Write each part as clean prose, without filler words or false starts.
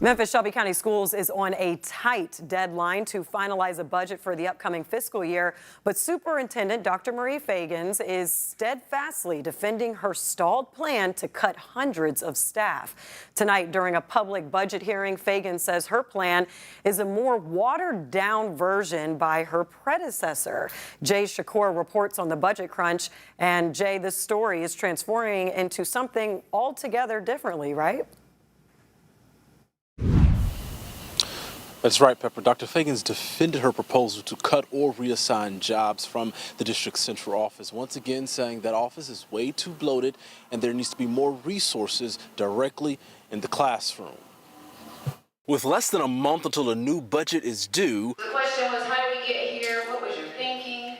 Memphis Shelby County Schools is on a tight deadline to finalize a budget for the upcoming fiscal year, but Superintendent Dr. Marie Feagins is steadfastly defending her stalled plan to cut hundreds of staff. Tonight, during a public budget hearing, Feagins says her plan is a more watered-down version by her predecessor. Jay Shakur reports on the budget crunch, and Jay, this story is transforming into something altogether differently, right? That's right, Pepper. Dr. Feagins defended her proposal to cut or reassign jobs from the district's central office, once again saying that office is way too bloated and there needs to be more resources directly in the classroom. With less than a month until a new budget is due, the question was, how did we get here? What was your thinking?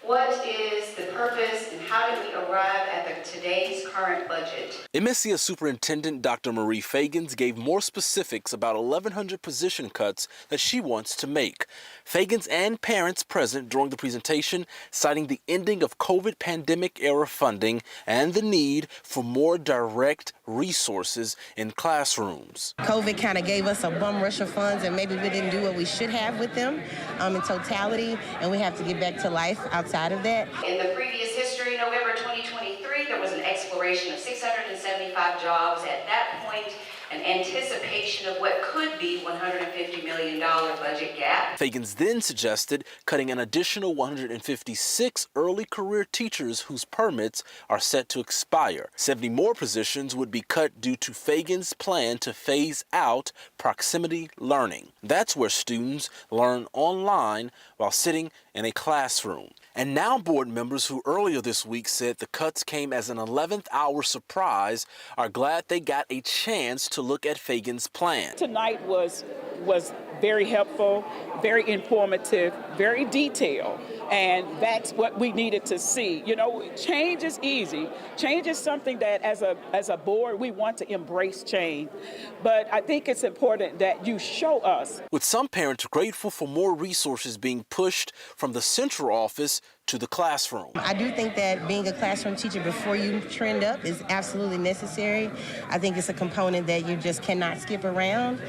What is the purpose, and how did we arrive at today's current budget? MSCS Superintendent Dr. Marie Feagins gave more specifics about 1,100 position cuts that she wants to make. Feagins and parents present during the presentation citing the ending of COVID pandemic-era funding and the need for more direct resources in classrooms. COVID kind of gave us a bum rush of funds, and maybe we didn't do what we should have with them in totality, and we have to get back to life outside of that. In the previous history, November 2023, there was an exploration of 675 jobs at that point, an anticipation of what could be $150 million budget gap. Feagins then suggested cutting an additional 156 early career teachers whose permits are set to expire. 70 more positions would be cut due to Feagins' plan to phase out proximity learning. That's where students learn online while sitting in a classroom. And now board members who earlier this week said the cuts came as an 11th hour surprise are glad they got a chance to look at Feagins' plan. Tonight was very helpful, very informative, very detailed, and that's what we needed to see. You know, change is easy. Change is something that as a board we want to embrace change, but I think it's important that you show us. With some parents grateful for more resources being pushed from the central office to the classroom. I do think that being a classroom teacher before you trend up is absolutely necessary. I think it's a component that you just cannot skip around.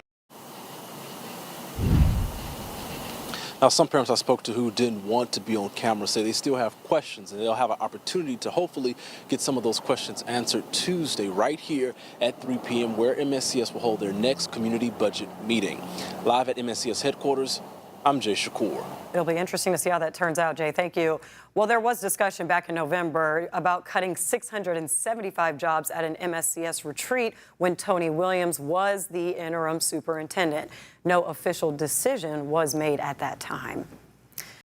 Now, some parents I spoke to who didn't want to be on camera say they still have questions, and they'll have an opportunity to hopefully get some of those questions answered Tuesday right here at 3 p.m. where MSCS will hold their next community budget meeting. Live at MSCS headquarters, I'm Jay Shakur. It'll be interesting to see how that turns out, Jay. Thank you. Well, there was discussion back in November about cutting 675 jobs at an MSCS retreat when Tony Williams was the interim superintendent. No official decision was made at that time.